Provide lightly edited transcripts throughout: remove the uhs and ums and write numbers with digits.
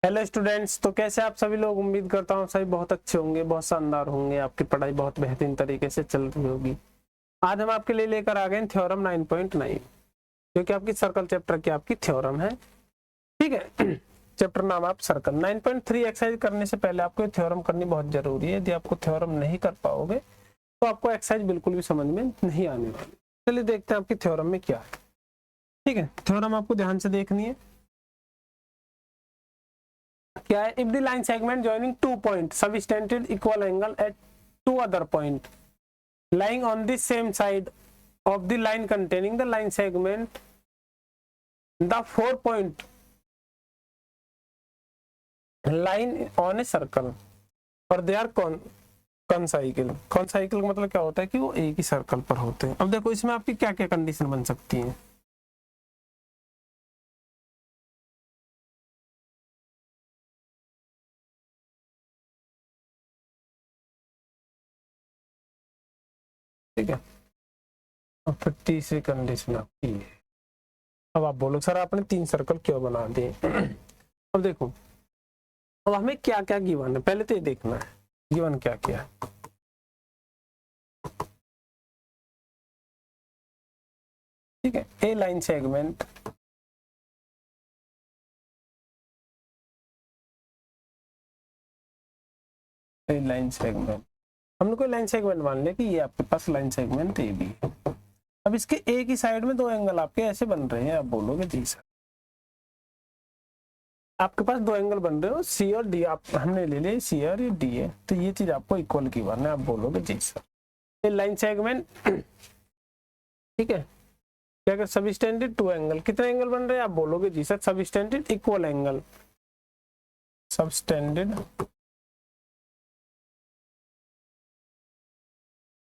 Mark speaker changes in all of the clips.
Speaker 1: Hello students, तो कैसे आप सभी लोग। उम्मीद करता हूँ सभी बहुत अच्छे होंगे, बहुत शानदार होंगे, आपकी पढ़ाई बहुत बेहतरीन तरीके से चल रही होगी। आज हम आपके लिए लेकर आ गए थ्योरम 9.9, जो कि आपकी सर्कल चैप्टर की आपकी थ्योरम है। ठीक है। चैप्टर नाम आप सर्कल। 9.3 एक्सरसाइज करने से पहले आपको थ्योरम करनी बहुत जरूरी है। यदि आपको थ्योरम नहीं कर पाओगे तो आपको एक्सरसाइज बिल्कुल भी समझ में नहीं आने वाली। चलिए देखते हैं आपकी थ्योरम में क्या है। ठीक है, थ्योरम आपको ध्यान से देखनी है। क्या है? If the line segment joining two point subtended equal angle at two other point lying on the same side of the line containing the line segment, the 4 point line on a circle और they are कॉन्साइकिल। कॉन्साइकिल का मतलब क्या होता है कि वो एक ही circle पर होते हैं। अब देखो इसमें आपकी क्या क्या कंडीशन बन सकती है। ठीक है, और फिर तीसरी कंडीशन आपकी है। अब आप बोलो सर आपने 3 सर्कल क्यों बना दिए। अब देखो, अब हमें क्या क्या गिवन है पहले तो ये देखना है। गिवन क्या क्या है। ठीक है, ए लाइन सेगमेंट लाइन सेगमेंट हमने कोई लाइन सेगमेंट मान लिया कि ये आपके पास लाइन सेगमेंट ए बी है। अब इसके ए की साइड में 2 एंगल आपके ऐसे बन रहे हैं। आप बोलोगे जी सर, आपके पास 2 एंगल बन रहे हो सी और डी। आप हमने ले लिया सी और ये डी है, तो ये चीज आपको इक्वल की बनना है। आप बोलोगे जी सर, ये लाइन सेगमेंट। ठीक है, क्या कर सबटेंडेड 2 एंगल, कितने एंगल बन रहे हैं? आप बोलोगे जी sir subtended equal angle, subtended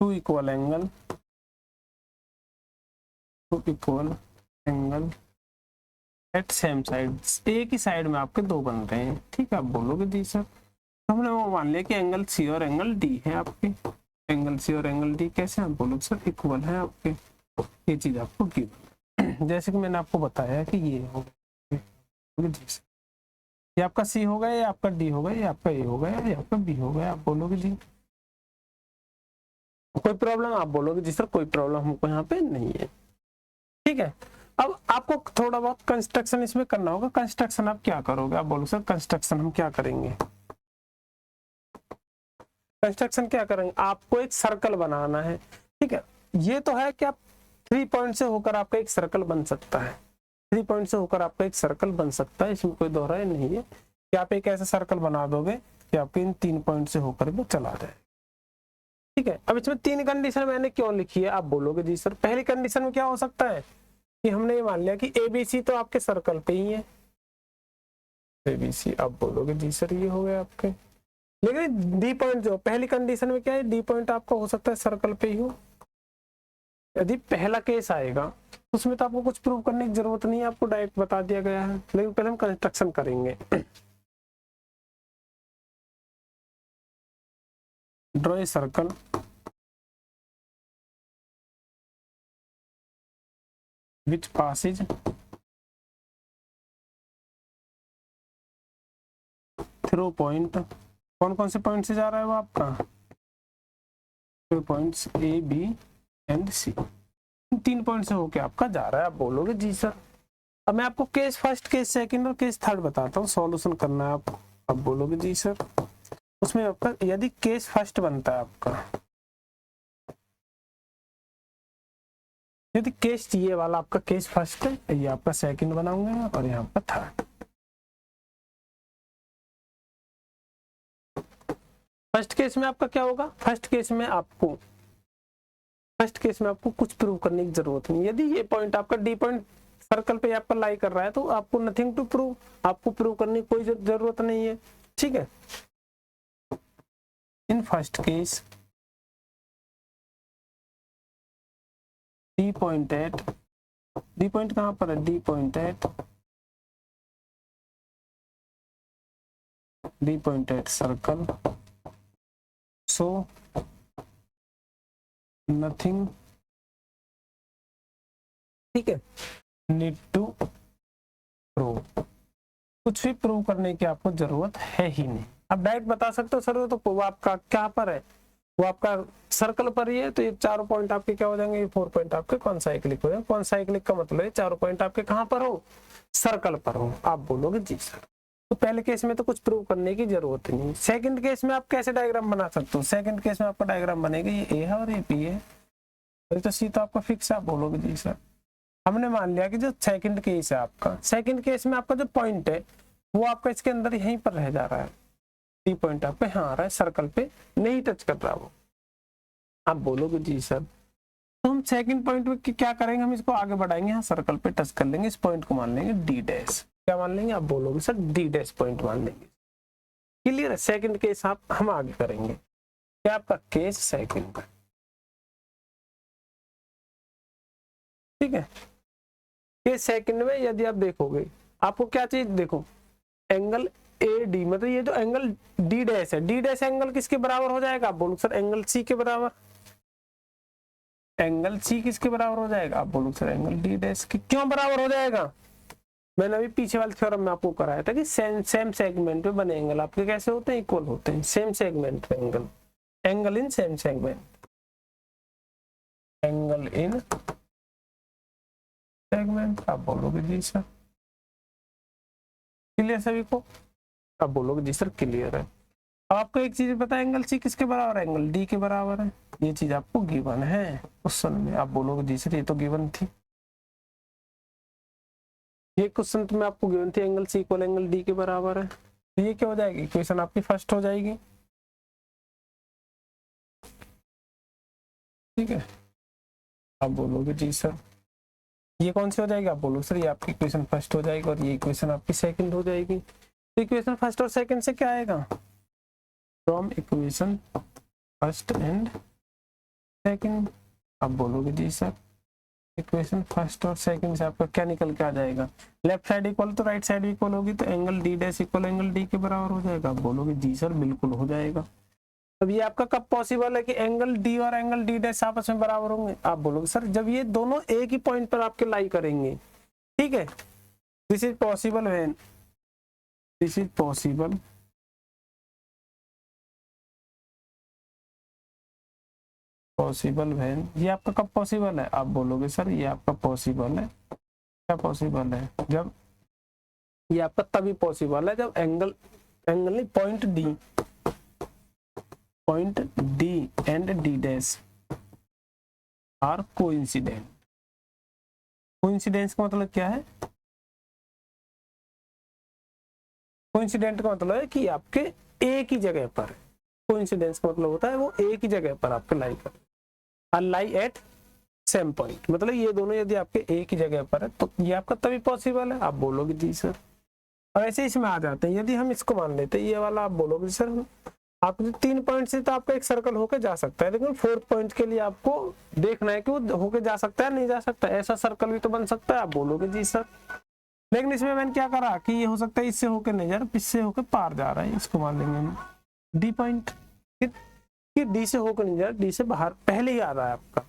Speaker 1: 2 equal angle, 2 equal angle at same side. एक ही साइड में आपके 2 बन रहे हैं। ठीक है, आप बोलोगे जी सर। तो हमने वो मान लिया कि एंगल सी और एंगल डी है आपके। एंगल सी और एंगल डी कैसे? आप बोलोगे सर इक्वल है आपके। ये चीज आपको गिवन, जैसे कि मैंने आपको बताया कि ये हो गया जी सर, ये आपका सी हो गया, ये आपका डी हो गया, ये आपका ए हो गया, ये आपका बी हो गया। आप बोलोगे जी कोई प्रॉब्लम? आप बोलोगे जी सर कोई प्रॉब्लम हमको यहाँ पे नहीं है। ठीक है, अब आपको थोड़ा बहुत कंस्ट्रक्शन इसमें करना होगा। कंस्ट्रक्शन आप क्या करोगे? आप बोलो सर कंस्ट्रक्शन हम क्या करेंगे। कंस्ट्रक्शन क्या करेंगे? आपको एक सर्कल बनाना है। ठीक है, ये तो है कि आप 3 पॉइंट से होकर आपका एक सर्कल बन सकता है। 3 पॉइंट से होकर आपका एक सर्कल बन सकता है, इसमें कोई दोहराई नहीं है कि आप एक ऐसा सर्कल बना दोगे कि आपके इन 3 पॉइंट से होकर वो चला जाए। ठीक है, अब इसमें 3 कंडीशन मैंने क्यों लिखी है? आप बोलोगे जी सर पहली कंडीशन में क्या हो सकता है कि हमने ये मान लिया कि एबीसी तो आपके सर्कल पे ही है, एबीसी। आप बोलोगे जी सर ये हो गया आपके। लेकिन डी पॉइंट जो पहली कंडीशन में क्या है, डी पॉइंट आपका हो सकता है सर्कल पे ही हो। यदि पहला केस आएगा तो उसमें तो आपको कुछ प्रूव करने की जरूरत नहीं है, आपको डायरेक्ट बता दिया गया है। लेकिन पहले हम कंस्ट्रक्शन करेंगे। Draw a circle which Passage through point. कौन कौन से पॉइंट से जा रहा है वो आपका? Points A B and C, 3 point से होके आपका जा रहा है। आप बोलोगे जी सर। अब मैं आपको केस फर्स्ट, केस सेकंड और केस थर्ड बताता हूँ, सॉल्यूशन करना है आप। अब बोलोगे जी सर, उसमें आपका यदि केस फर्स्ट बनता है आपका, यदि केस ये वाला आपका केस फर्स्ट है, ये आपका सेकंड बनाऊंगा और यहाँ पर थर्ड। फर्स्ट केस में आपका क्या होगा? फर्स्ट केस में आपको कुछ प्रूव करने की जरूरत नहीं। यदि ये पॉइंट आपका डी पॉइंट सर्कल पे आपका लाई कर रहा है तो आपको नथिंग टू प्रूव, आपको प्रूव करने की कोई जरूरत नहीं है। ठीक है, in first case D point at, D point कहां पर है? D point at circle, so nothing, ठीक है, नीड टू प्रूव। कुछ भी प्रूव करने की आपको जरूरत है ही नहीं। आप डायरेक्ट बता सकते हो सर तो वो आपका क्या पर है, वो आपका सर्कल पर ही है, तो ये चारों पॉइंट आपके क्या हो जाएंगे, ये 4 पॉइंट आपके कॉन्साइक्लिक हो जाएंगे। कॉन्साइक्लिक का मतलब है चारों पॉइंट आपके कहाँ पर हो, सर्कल पर हो। आप बोलोगे जी सर। तो पहले केस में तो कुछ प्रूव करने की जरूरत ही नहीं। सेकंड केस में आप कैसे डायग्राम बना सकते हो, सेकंड केस में आपका डायग्राम बनेगा ये ए है और ये बी है, तो सी तो आपका फिक्स है। आप बोलोगे जी सर। हमने मान लिया कि जो सेकंड केस है आपका, सेकंड केस में आपका जो पॉइंट है वो आपका इसके अंदर यहीं पर रह जा रहा है, डी पॉइंट आपका यहाँ आ रहा है, सर्कल पे नहीं टच कर रहा वो। आप बोलोगे जी सर। तो हम सेकंड पॉइंट में क्या करेंगे, हम इसको आगे बढ़ाएंगे, यहाँ सर्कल पे टच कर लेंगे, इस पॉइंट को मान लेंगे डी डैश। क्या मान लेंगे, आप बोलोगे सर डी डैश पॉइंट मान लेंगे। क्लियर है। सेकंड केस आप हम आगे करेंगे। क्या आपका केस सेकंड का, ठीक है। केस सेकंड में यदि आप देखोगे, आपको क्या चीज देखो, एंगल ए डी, मतलब ये जो एंगल डी डैश है, डी डैश एंगल किसके बराबर हो जाएगा, आप बोलो सर एंगल सी के बराबर। एंगल सी किसके बराबर हो जाएगा, आप बोलो सर एंगल डी डैश के। क्यों बराबर हो जाएगा, मैंने अभी पीछे वाले थ्योरम में आपको कराया था कि सेम सेगमेंट पे बने एंगल आपके कैसे होते हैं, इक्वल होते हैं। सेम सेगमेंट पे angle, angle in same segment, angle in segment. आप बोलोगे जी सर। क्लियर सभी को, आप बोलोगे जी सर क्लियर है। अब आपको एक चीज पता है, एंगल सी किसके बराबर है, एंगल डी के बराबर है। ये चीज आपको गिवन है क्वेश्चन में। आप बोलोगे जी सर ये तो गिवन थी, ये क्वेश्चन तो मैं आपको गिवन थी, angle C equal angle D के बराबर है। तो ये क्या हो जाएगी, इक्वेशन आपकी फर्स्ट हो जाएगी, ठीक है। आप बोलोगे जी सर ये कौन सी हो जाएगी, आप बोलोगे सर ये आपकी इक्वेशन फर्स्ट हो जाएगी और ये इक्वेशन आपकी सेकंड हो जाएगी। तो इक्वेशन फर्स्ट और सेकंड से क्या आएगा, from equation first and second. आप बोलोगे जी सर इक्वेशन फर्स्ट और सेकंड से आपका क्या निकल के आ जाएगा, लेफ्ट साइड इक्वल तो राइट साइड इक्वल होगी, तो angle D dash equal angle D के बराबर हो जाएगा। आप बोलोगे जी सर बिल्कुल हो जाएगा। अब ये आपका कब पॉसिबल है कि एंगल डी और एंगल डी डैश आपस में बराबर होंगे, आप बोलोगे सर जब ये दोनों एक ही पॉइंट पर आपके लाई करेंगे, ठीक है। This is possible when, this is possible possible when, ये आपका कब पॉसिबल है, आप बोलोगे सर ये आपका पॉसिबल है, क्या पॉसिबल है, जब ये आपका तभी पॉसिबल है जब एंगल नहीं point D and D dash are coincident. Coincidence का मतलब क्या है, कोइंसिडेंट का मतलब है कि आपके एक ही जगह पर, कोइंसिडेंस का मतलब होता है वो एक ही जगह पर आपके लाई कर, लाई एट सेम पॉइंट, मतलब ये दोनों यदि आपके एक ही जगह पर है तो ये आपका तभी पॉसिबल है। आप बोलोगे जी सर। और ऐसे इसमें आ जाते हैं, यदि हम इसको मान लेते हैं ये वाला, आप बोलोगे सर आप 3 पॉइंट से तो आपका एक सर्कल होके जा सकता है, लेकिन 4th पॉइंट के लिए आपको देखना है कि वो होके जा सकता है नहीं जा सकता, ऐसा सर्कल भी तो बन सकता है। आप बोलोगे जी सर। लेकिन इसमें मैंने क्या करा कि ये हो सकता है इससे होके नहीं जा रहा, इससे होके पार जा रहा है, इसको मान लेंगे हम डी पॉइंट, कि डी से होकर नहीं जा रहा, डी से बाहर पहले ही आ रहा है आपका,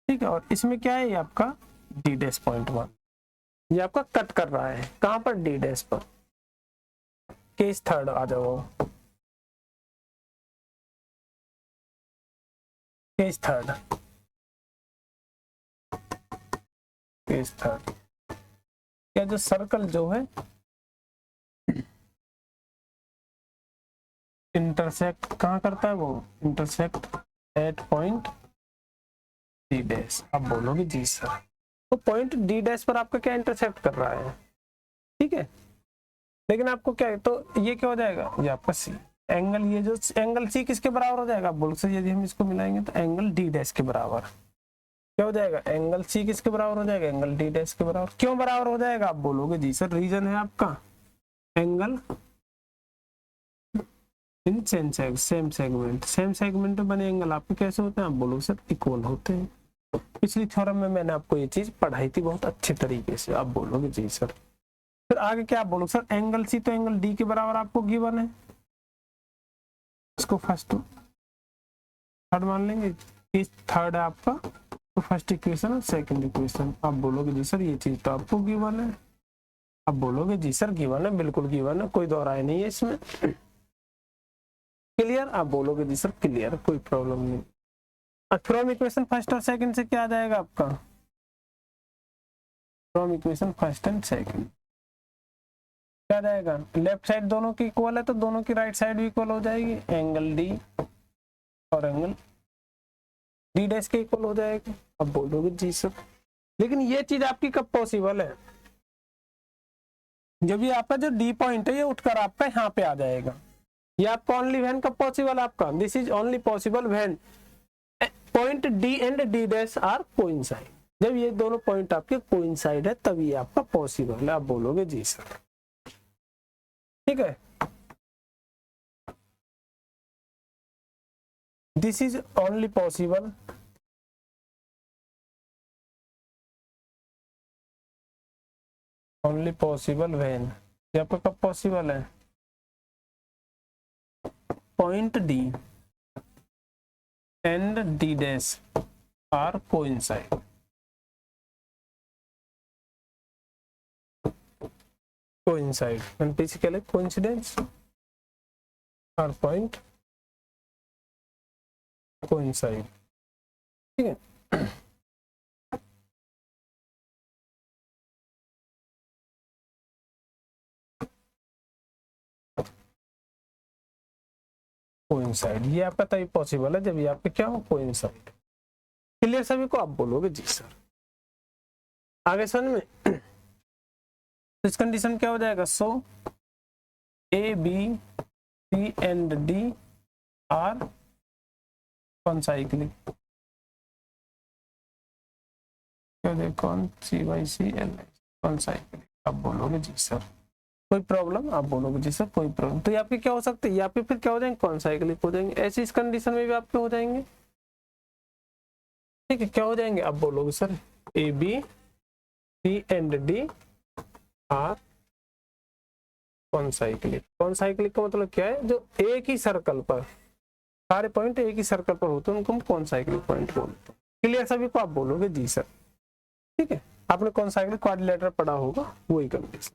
Speaker 1: ठीक है। और इसमें क्या है, ये आपका डी डैश पॉइंट 1, ये आपका कट कर रहा है कहां पर, डी डैश पर। केस थर्ड आ जाओ, केस थर्ड, केस थर्ड क्या, जो सर्कल जो है इंटरसेक्ट कहाँ करता है, वो intersect at point D dash. आप बोलोगे जी सर। तो पॉइंट डी डैश पर आपका क्या इंटरसेक्ट कर रहा है, ठीक है। लेकिन आपको क्या है, तो ये क्या हो जाएगा, ये आपका सी एंगल, ये जो एंगल सी किसके बराबर हो जाएगा, आप बोल सकते यदि हम इसको मिलाएंगे तो एंगल डी डैश के बराबर क्या हो जाएगा, एंगल सी किसके बराबर हो जाएगा, एंगल डी डैश के बराबर। क्यों बराबर हो जाएगा, आप बोलोगे जी सर रीजन है आपका angle in same segment, same segment में बने एंगल आपके कैसे होते हैं, आप बोलोगे सर इक्वल होते हैं। पिछली थ्योरम में मैंने आपको ये चीज पढ़ाई थी बहुत अच्छे तरीके से। आप बोलोगे जी सर। फिर आगे क्या आप बोलोगे सर, एंगल सी तो एंगल डी के बराबर आपको गिवन है, इसको फर्स्ट थर्ड मान लेंगे, इस थर्ड है आपका, तो फर्स्ट इक्वेशन और सेकंड इक्वेशन। आप बोलोगे जी सर ये चीज तो आपको गिवन है। अब बोलोगे जी सर गिवन है, बिल्कुल गिवन है, कोई दो राय नहीं है इसमें। क्लियर? आप बोलोगे जी सर क्लियर, कोई प्रॉब्लम नहीं। फ्रॉम इक्वेशन फर्स्ट और सेकंड से क्या आ जाएगा आपका? From equation first and second क्या आ जाएगा? लेफ्ट साइड दोनों की इक्वल है तो दोनों की राइट साइड भी इक्वल हो जाएगी। एंगल डी और एंगल डी डैश के इक्वल हो जाएगा। अब बोलोगे जी सर, लेकिन ये चीज आपकी कब पॉसिबल है? जब ये आपका जो डी पॉइंट है ये उठकर आपका यहाँ पे आ जाएगा। ये आपका ओनली व्हेन कब पॉसिबल आपका? This is only possible when point D and D dash are coincide. जब ये दोनों पॉइंट आपके कोइंसाइड है तब ये आपका पॉसिबल है। आप बोलोगे जी सर, ठीक है। This is only possible when, ये आपका कब पॉसिबल है? Point D and D dash are coincide. Coincide and basically coincidence और पॉइंट कोइंसाइड, ठीक है। कोइंसाइड ये आपका तभी पॉसिबल है जब ये आपके क्या हो? कोइंसाइड। क्लियर सभी को? आप बोलोगे जी सर। आगे समझ में? इस कंडीशन क्या हो जाएगा? So A B C and D are concyclic. कौन? C by C L concyclic. आप बोलोगे जी सर कोई प्रॉब्लम? आप बोलोगे जी सर कोई प्रॉब्लम। तो ये आपके क्या हो सकते हैं? ये आपके फिर क्या हो जाएंगे? कॉन्साइक्लिक हो जाएंगे। ऐसी इस कंडीशन में भी आपके हो जाएंगे, ठीक है। क्या हो जाएंगे? आप बोलोगे sir A B C and D are concyclic. Concyclic का मतलब क्या है? जो एक ही सर्कल पर, सारे पॉइंट एक ही सर्कल पर होते हैं उनको हम कॉन्साइक्लिक पॉइंट बोलते हैं। क्लियर सभी को? आप बोलोगे जी सर, ठीक है। आपने कॉन्साइक्लिक क्वाड्रिलेटरल पढ़ा होगा, वही कंडीशन,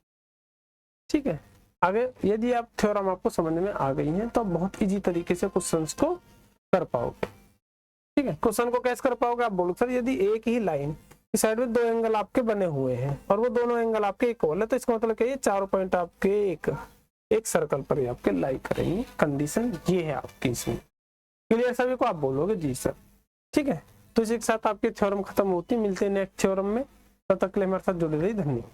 Speaker 1: ठीक है। आगे यदि आप थ्योरम आपको समझ में आ गई है तो बहुत इजी तरीके से क्वेश्चंस को कर पाओगे, ठीक है। क्वेश्चन को कैसे कर पाओगे? आप बोलो सर यदि एक ही लाइन की साइड में दो एंगल आपके बने हुए हैं और वो दोनों एंगल आपके इक्वल है तो इसका मतलब क्या है? चारों पॉइंट आपके एक सर्कल पर ही आपके लाई करेंगे। कंडीशन ये है आपकी इसमें। क्लियर सभी को? आप बोलोगे जी सर, ठीक है। तो इसी के साथ आपकी थ्योरम खत्म होती है। मिलते हैं नेक्स्ट थ्योरम में, तब तक के लिए हमारे साथ जुड़े रहिए। धन्यवाद।